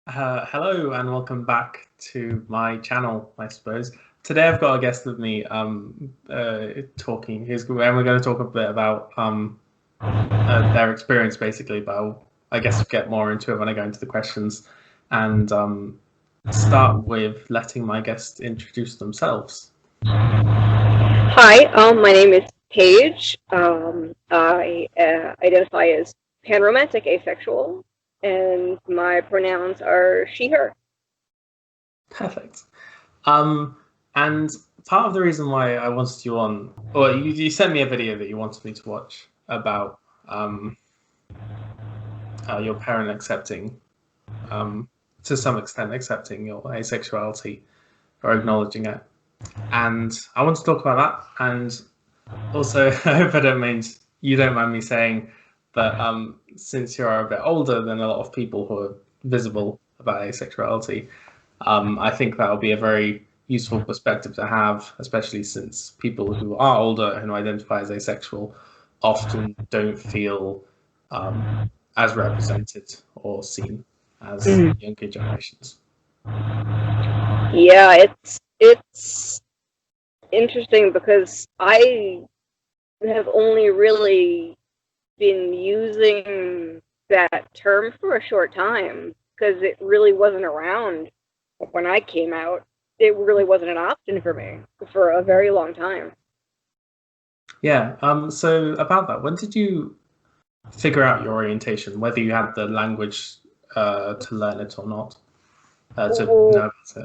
Hello and welcome back to my channel, I suppose. Today I've got a guest with me talking. And we're going to talk a bit about their experience basically, but I guess we'll get more into it when I go into the questions and start with letting my guest introduce themselves. Hi, my name is Paige. I identify as panromantic asexual, and my pronouns are she, her. Perfect. And part of the reason why I wanted you on, or you sent me a video that you wanted me to watch about your parent accepting, to some extent, accepting your asexuality or acknowledging it. And I want to talk about that. And also, I hope you don't mind me saying that since you're a bit older than a lot of people who are visible about asexuality, I think that'll be a very useful perspective to have, especially since people who are older and who identify as asexual often don't feel as represented or seen as younger generations. Yeah, it's interesting because I have only really been using that term for a short time because it really wasn't around when I came out. It really wasn't an option for me for a very long time. Yeah. So about that, when did you figure out your orientation, whether you had the language to learn it or not, to know about it?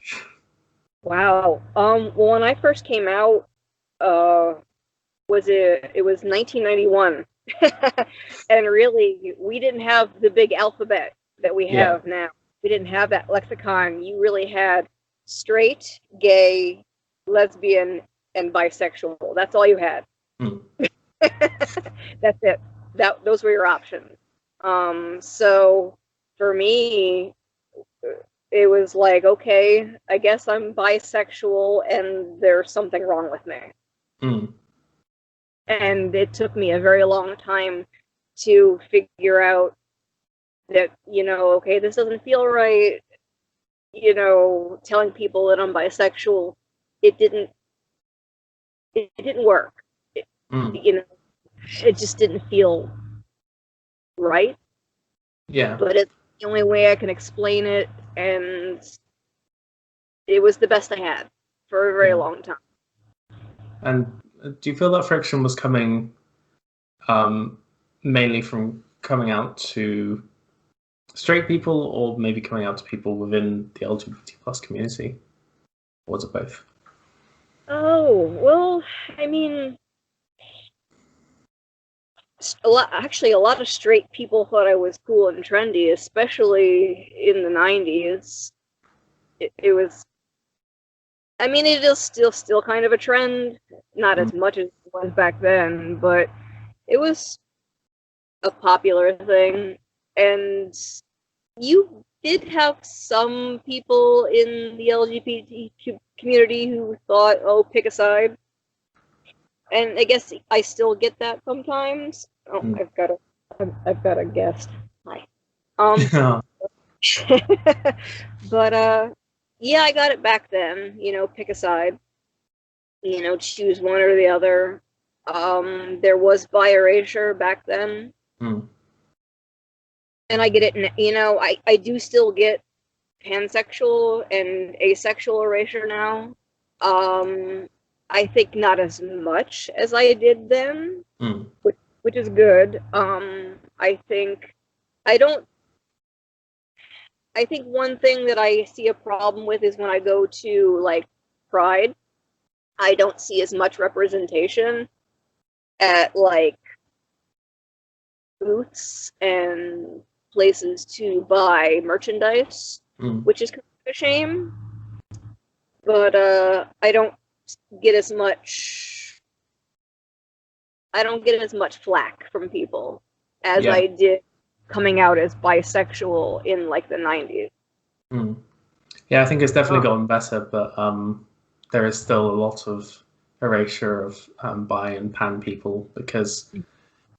Wow. Well, when I first came out, uh, it was 1991, and really we didn't have the big alphabet that we Yeah. have now. We didn't have that lexicon. You really had straight, gay, lesbian, and bisexual. That's all you had. Mm. That's it. Those were your options. So for me, it was like, okay, I guess I'm bisexual and there's something wrong with me. Mm. And it took me a very long time to figure out that, okay, this doesn't feel right. Telling people that I'm bisexual, it didn't work. Mm. It just didn't feel right. Yeah. But it's the only way I can explain it, and it was the best I had for a very Yeah. long time. And do you feel that friction was coming mainly from coming out to straight people, or maybe coming out to people within the LGBT plus community, or was it both? Oh, well, I mean, a lot of straight people thought I was cool and trendy, especially in the 90s. It was, I mean, it is still kind of a trend, not Mm. as much as it was back then, but it was a popular thing. And you did have some people in the LGBT community who thought, oh, pick a side. And I guess I still get that sometimes. Oh, Mm. I've got a guest. Hi. Um, Yeah. but yeah, I got it back then. Pick a side. Choose one or the other. There was bi erasure back then, Mm. and I get it. I do still get pansexual and asexual erasure now. Um, I think not as much as I did then, Mm. which is good. I don't. I think one thing that I see a problem with is when I go to like Pride, I don't see as much representation at like booths and places to buy merchandise, Mm. which is kind of a shame. But I don't get as much. I don't get as much flack from people as Yeah. I did coming out as bisexual in like the 90s. Mm. Yeah, I think it's definitely Oh. gotten better, but there is still a lot of erasure of bi and pan people because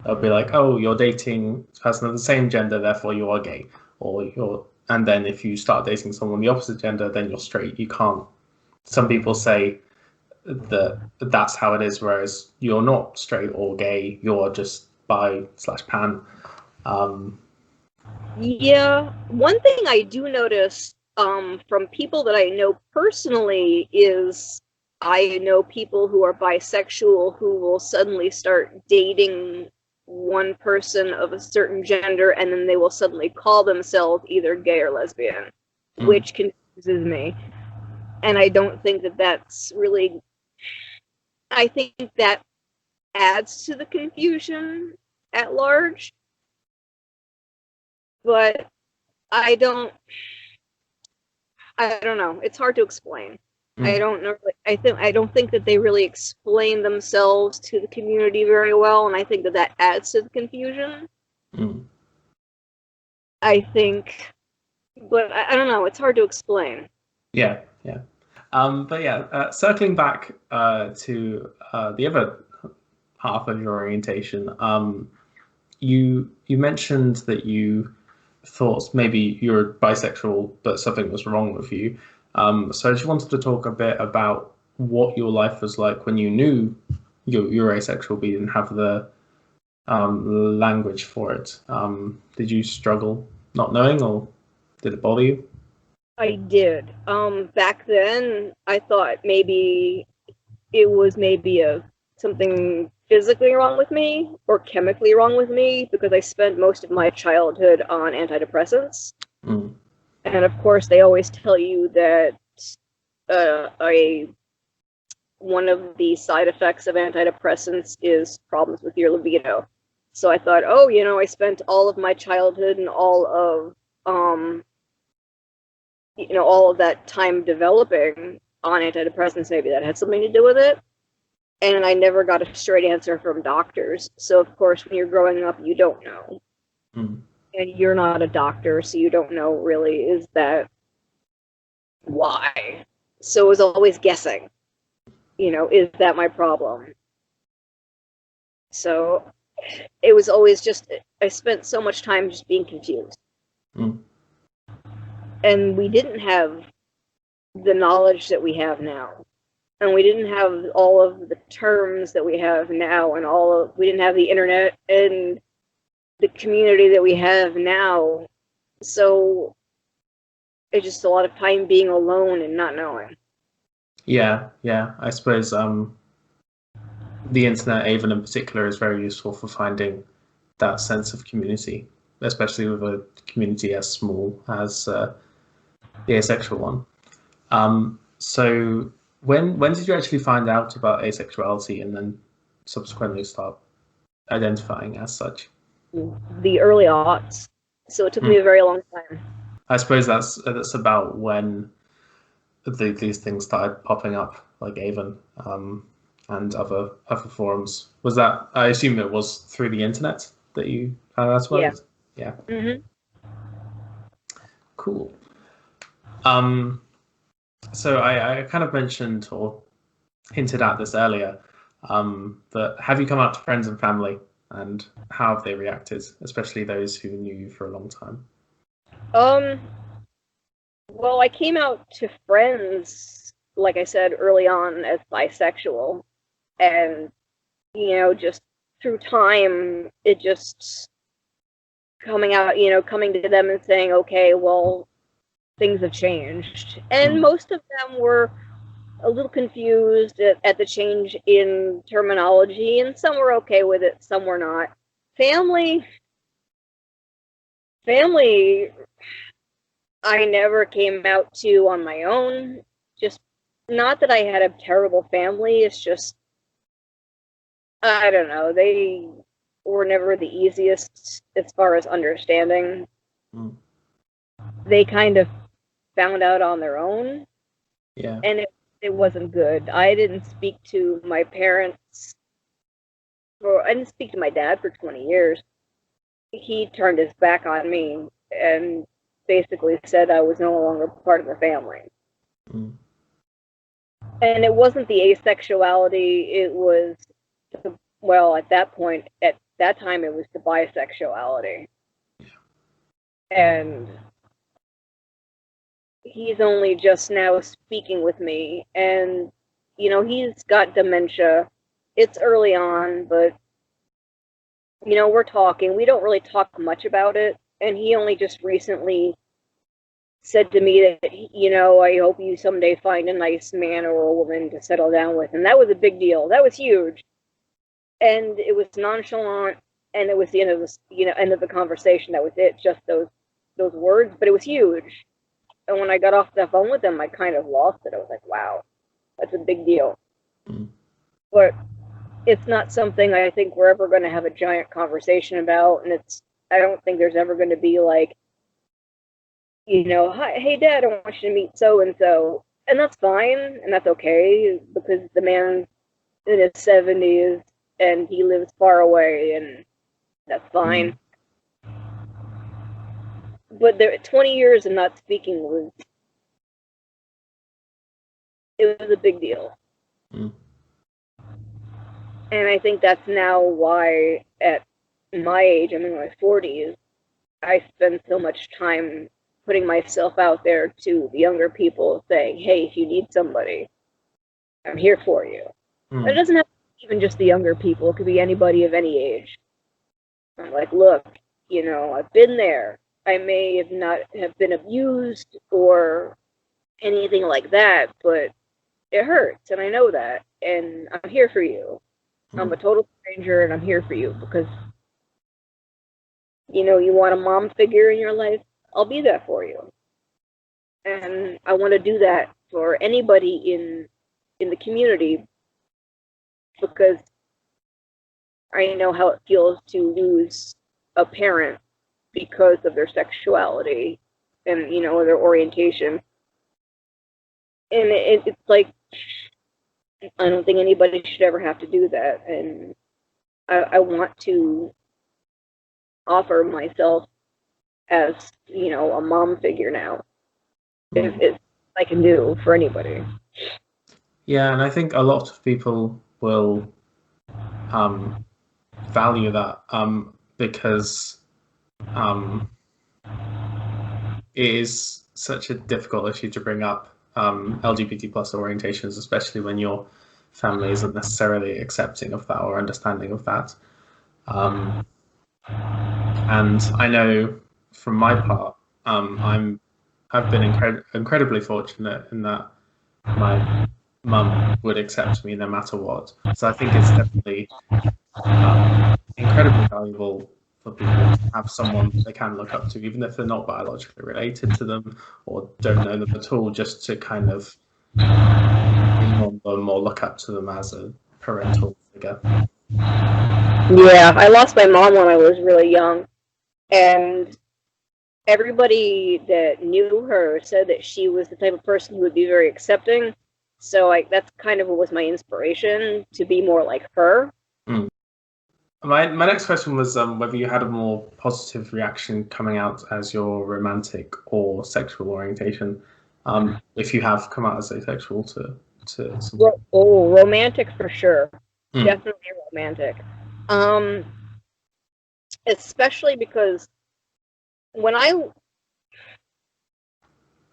they'll be like, "Oh, you're dating a person of the same gender, therefore you are gay," or and then if you start dating someone the opposite gender, then you're straight. You can't. Some people say that that's how it is, whereas you're not straight or gay. You're just bi/pan. Yeah, one thing I do notice from people that I know personally is I know people who are bisexual who will suddenly start dating one person of a certain gender, and then they will suddenly call themselves either gay or lesbian, which confuses me. And I don't think that that's really. I think that adds to the confusion at large, but I don't know. It's hard to explain. I don't know. I don't think that they really explain themselves to the community very well, and I think that that adds to the confusion. I think, but I don't know. It's hard to explain. Yeah. But yeah, circling back to the other half of your orientation, you mentioned that you thought maybe you're bisexual, but something was wrong with you. So I just wanted to talk a bit about what your life was like when you knew you're asexual, but you didn't have the language for it. Did you struggle not knowing, or did it bother you? I did. Back then, I thought maybe it was something physically wrong with me or chemically wrong with me, because I spent most of my childhood on antidepressants. And of course, they always tell you that one of the side effects of antidepressants is problems with your libido. So I thought, oh, I spent all of my childhood and all of all of that time developing on antidepressants. Maybe that had something to do with it. And I never got a straight answer from doctors. So of course, when you're growing up, you don't know. And you're not a doctor, so you don't know really, is that why? So it was always guessing, is that my problem? So it was always just, I spent so much time just being confused. And we didn't have the knowledge that we have now. And we didn't have all of the terms that we have now, and we didn't have the internet and the community that we have now. So it's just a lot of time being alone and not knowing. Yeah. I suppose the internet, even in particular, is very useful for finding that sense of community, especially with a community as small as the asexual one. So when did you actually find out about asexuality and then subsequently start identifying as such? The early aughts. So it took me a very long time. I suppose that's about when these things started popping up, like Avon and other forums. Was that? I assume it was through the internet that you found out about it? Yeah. Cool. So I kind of mentioned or hinted at this earlier, but have you come out to friends and family, and how have they reacted, especially those who knew you for a long time? Well, I came out to friends, like I said early on, as bisexual, and just through time, it just coming to them and saying, okay, well, things have changed. And most of them were a little confused at the change in terminology, and some were okay with it, some were not. Family, I never came out to on my own. Just not that I had a terrible family, it's just, I don't know, they were never the easiest as far as understanding. They kind of found out on their own. Yeah. And it wasn't good. I didn't speak to my parents, I didn't speak to my dad for 20 years. He turned his back on me and basically said I was no longer part of the family. And it wasn't the asexuality, it was, at that point, at that time, it was the bisexuality. And he's only just now speaking with me, and he's got dementia. It's early on, but we're talking. We don't really talk much about it, and he only just recently said to me that, I hope you someday find a nice man or a woman to settle down with. And that was a big deal. That was huge. And it was nonchalant, and it was the end of end of the conversation. That was it, just those words, but it was huge. And when I got off the phone with him, I kind of lost it. I was like, wow, that's a big deal. Mm. But it's not something I think we're ever going to have a giant conversation about, and I don't think there's ever going to be like, hi, hey Dad, I want you to meet so and so, and that's fine, and that's okay, because the man's in his 70s and he lives far away, and that's fine. But 20 years of not speaking was a big deal. Mm. And I think that's now why at my age, I'm in my 40s, I spend so much time putting myself out there to the younger people, saying, hey, if you need somebody, I'm here for you. Mm. It doesn't have to be even just the younger people. It could be anybody of any age. I'm like, look, I've been there. I may have not have been abused or anything like that, but it hurts, and I know that, and I'm here for you. Mm. I'm a total stranger, and I'm here for you because, you want a mom figure in your life, I'll be there for you. And I want to do that for anybody in the community, because I know how it feels to lose a parent because of their sexuality and, their orientation. And it's like, I don't think anybody should ever have to do that. And I want to offer myself as, a mom figure now. If I can do for anybody. Yeah, and I think a lot of people will value that because it is such a difficult issue to bring up, LGBT plus orientations, especially when your family isn't necessarily accepting of that or understanding of that. And I know from my part, I've been incredibly fortunate in that my mum would accept me no matter what. So I think it's definitely incredibly valuable for people to have someone they can look up to, even if they're not biologically related to them or don't know them at all, just to kind of lean on them or look up to them as a parental figure. Yeah, I lost my mom when I was really young, and everybody that knew her said that she was the type of person who would be very accepting. So that's kind of what was my inspiration, to be more like her. Mm. My next question was whether you had a more positive reaction coming out as your romantic or sexual orientation. If you have come out as asexual to someone. Oh, romantic for sure. Definitely romantic. Especially because when I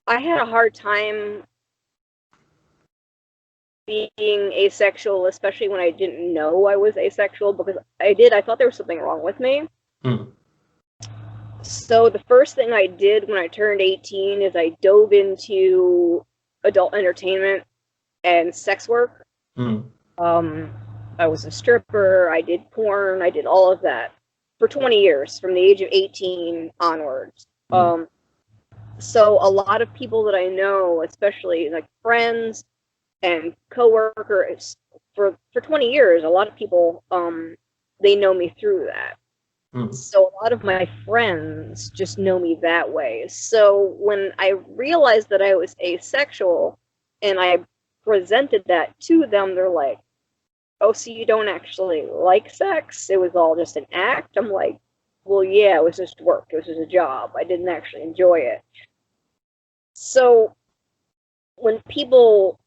had a hard time being asexual, especially when I didn't know I was asexual, because I thought there was something wrong with me. Mm. So the first thing I did when I turned 18 is I dove into adult entertainment and sex work. Mm. I was a stripper, I did porn, I did all of that for 20 years, from the age of 18 onwards. Mm. So a lot of people that I know, especially like friends and coworkers, for 20 years, a lot of people, they know me through that. Mm. So a lot of my friends just know me that way. So when I realized that I was asexual and I presented that to them, they're like, oh, so you don't actually like sex? It was all just an act? I'm like, well, yeah, it was just work. It was just a job. I didn't actually enjoy it. So when people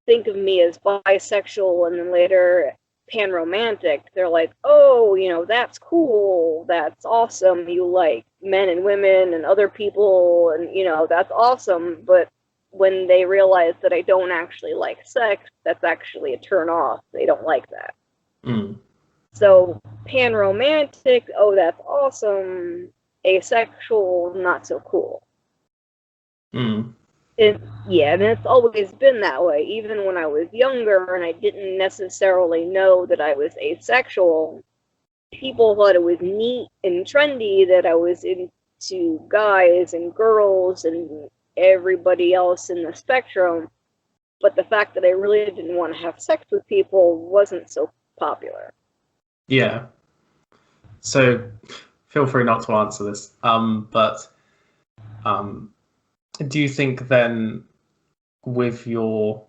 think of me as bisexual and then later panromantic, they're like, oh, that's cool. That's awesome. You like, men and women and other people, and that's awesome. But when they realize that I don't actually like sex, that's actually a turn off. They don't like that. So panromantic, oh, that's awesome. Asexual, not so cool. And it's always been that way. Even when I was younger and I didn't necessarily know that I was asexual, people thought it was neat and trendy that I was into guys and girls and everybody else in the spectrum. But the fact that I really didn't want to have sex with people wasn't so popular. Yeah. So feel free not to answer this. But do you think then with your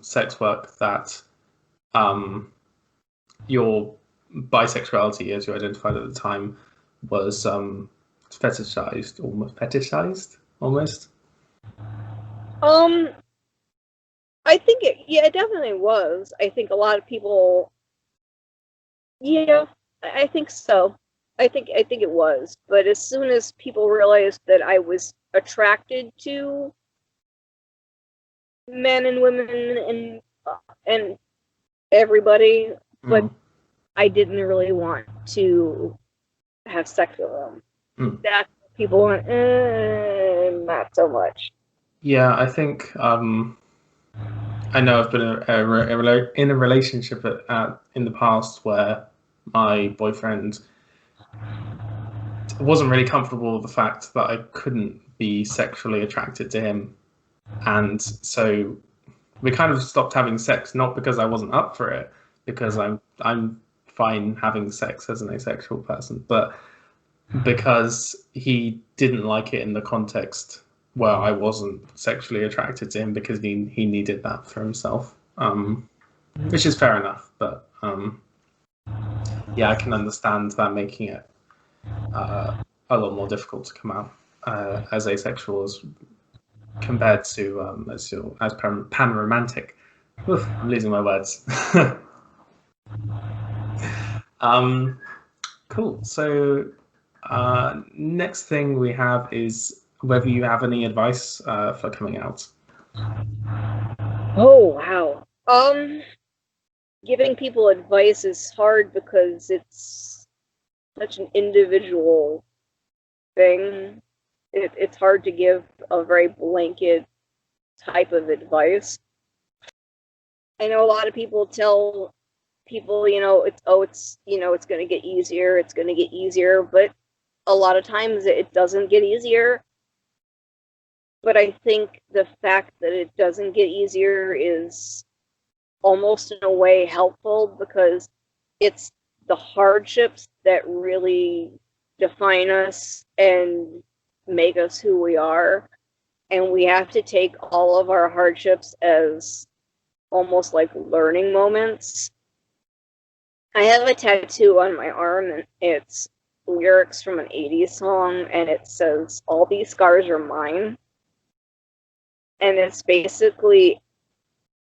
sex work that your bisexuality, as you identified at the time, was fetishized almost? I think it definitely was. I think a lot of people, I think so. I think it was. But as soon as people realized that I was attracted to men and women and everybody, but I didn't really want to have sex with them. That people went, not so much. Yeah, I think I know I've been in a relationship in the past where my boyfriend wasn't really comfortable with the fact that I couldn't be sexually attracted to him, and so we kind of stopped having sex, not because I wasn't up for it, because I'm fine having sex as an asexual person, but because he didn't like it in the context where I wasn't sexually attracted to him, because he needed that for himself, which is fair enough. But yeah, I can understand that making it a lot more difficult to come out as asexual as compared to as panromantic. Oof, I'm losing my words. Cool. So next thing we have is whether you have any advice for coming out. Oh, wow. Giving people advice is hard because it's such an individual thing. It's hard to give a very blanket type of advice. I know a lot of people tell people, it's going to get easier, it's going to get easier, but a lot of times it doesn't get easier. But I think the fact that it doesn't get easier is almost in a way helpful, because it's the hardships that really define us and make us who we are. And we have to take all of our hardships as almost like learning moments. I have a tattoo on my arm, and it's lyrics from an 80s song, and it says, "All these scars are mine." And it's basically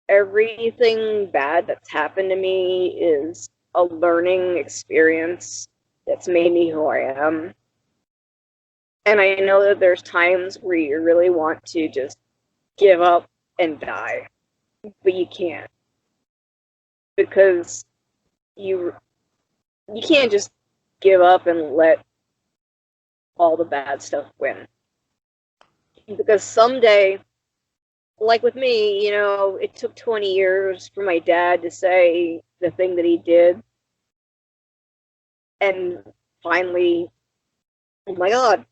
everything bad that's happened to me is a learning experience that's made me who I am. And I know that there's times where you really want to just give up and die, but you can't, because you can't just give up and let all the bad stuff win. Because someday, like with me, it took 20 years for my dad to say the thing that he did. And finally, oh my God,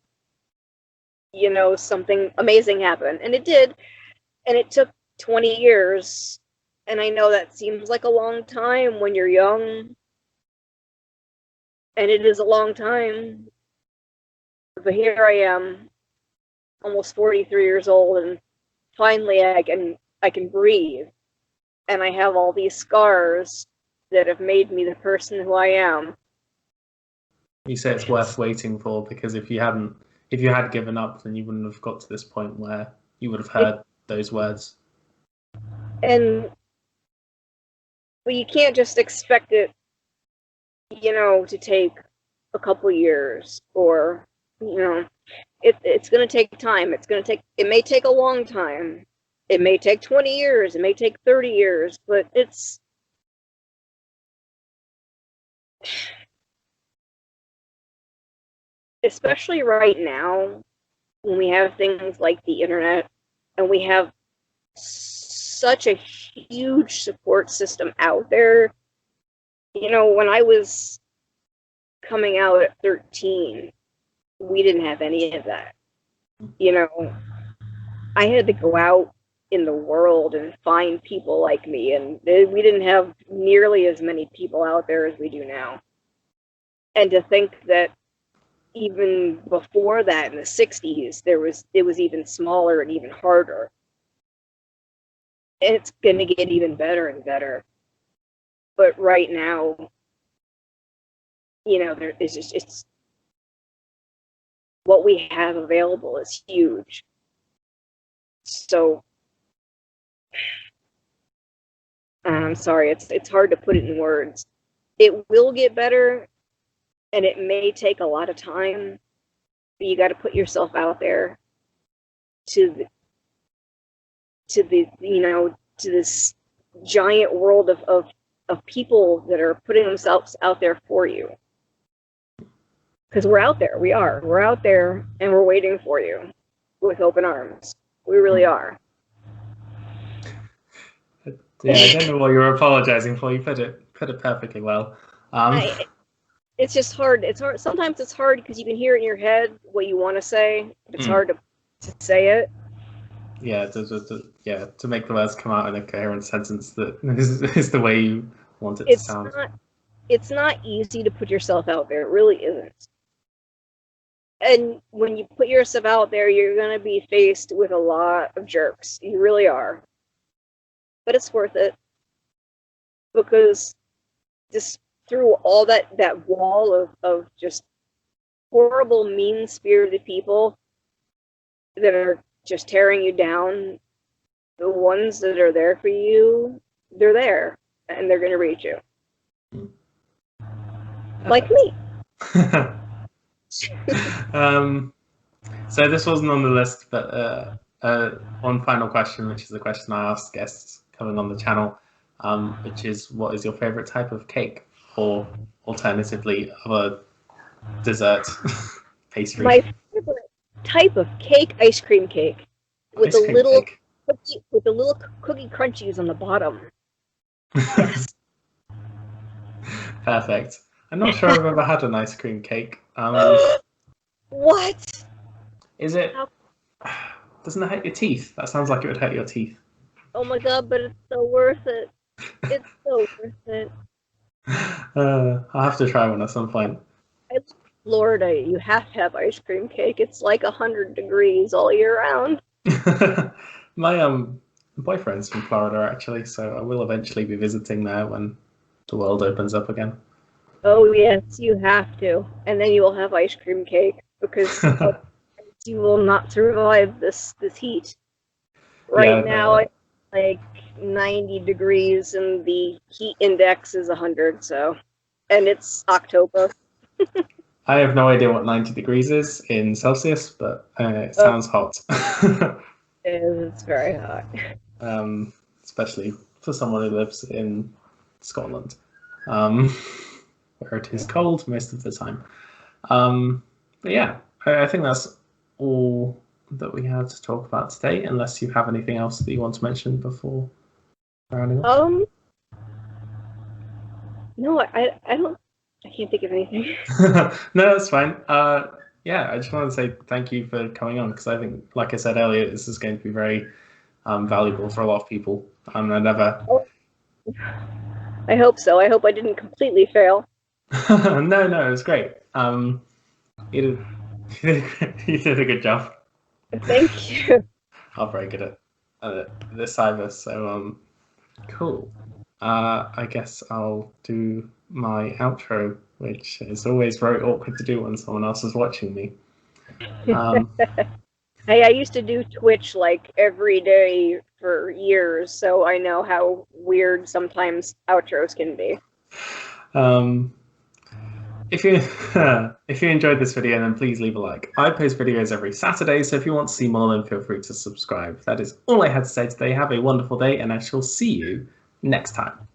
something amazing happened. And it did. And it took 20 years. And I know that seems like a long time when you're young. And it is a long time. But here I am, almost 43 years old, and finally I can breathe. And I have all these scars that have made me the person who I am. You say it's worth waiting for, because if you had given up, then you wouldn't have got to this point where you would have heard those words. But you can't just expect it, to take a couple years or You know, it's going to take time. It may take a long time. It may take 20 years. It may take 30 years, but it's, especially right now, when we have things like the internet and we have such a huge support system out there. You know, when I was coming out at 13, we didn't have any of that. You know, I had to go out in the world and find people like me, and we didn't have nearly as many people out there as we do now. And to think that even before that, in the 60s, it was even smaller and even harder. And it's going to get even better and better. But right now, you know, there is just, it's, what we have available is huge. So I'm sorry, it's hard to put it in words. It will get better, and it may take a lot of time, but you got to put yourself out there to the you know, to this giant world of people that are putting themselves out there for you. Because we're out there, we're out there, and we're waiting for you with open arms. We really are. Yeah, I don't know what you're apologizing for. You put it perfectly well. It's just hard. It's hard. Sometimes it's hard because you can hear it in your head what you want to say. It's hard to say it. Yeah, to make the words come out in a coherent sentence that is the way you want it to sound. It's not easy to put yourself out there. It really isn't. And when you put yourself out there, you're going to be faced with a lot of jerks. You really are. But it's worth it. Because just through all that wall of just horrible, mean-spirited people that are just tearing you down, the ones that are there for you, they're there, and they're going to reach you. Like me. So this wasn't on the list, but one final question, which is the question I asked guests coming on the channel, which is, what is your favorite type of cake, or alternatively other dessert pastry? My favorite type of cake, ice cream cake, with the little cookie crunchies on the bottom. Yes. Perfect. I'm not sure I've ever had an ice cream cake. What? Is it? Doesn't it hurt your teeth? That sounds like it would hurt your teeth. Oh my god, but it's so worth it. It's so worth it. I'll have to try one at some point. In Florida, you have to have ice cream cake. It's like 100 degrees all year round. My boyfriend's from Florida, actually, so I will eventually be visiting there when the world opens up again. Oh yes, you have to, and then you will have ice cream cake, because you will not survive this heat. Right now, it's like 90 degrees, and the heat index is 100. So, and it's October. I have no idea what 90 degrees is in Celsius, but it sounds hot. It's very hot. Especially for someone who lives in Scotland, where it is cold most of the time. But yeah, I think that's all that we had to talk about today, unless you have anything else that you want to mention before rounding up. No, I don't. I can't think of anything. No, that's fine. Yeah, I just want to say thank you for coming on, because I think, like I said earlier, this is going to be very valuable for a lot of people. I hope so. I hope I didn't completely fail. No, it was great. You did a good job. Thank you. I'm very good at this either, so cool. I guess I'll do my outro, which is always very awkward to do when someone else is watching me. Hey, I used to do Twitch like every day for years, so I know how weird sometimes outros can be. If you if you enjoyed this video, then please leave a like. I post videos every Saturday, so if you want to see more, then feel free to subscribe. That is all I had to say today. Have a wonderful day, and I shall see you next time.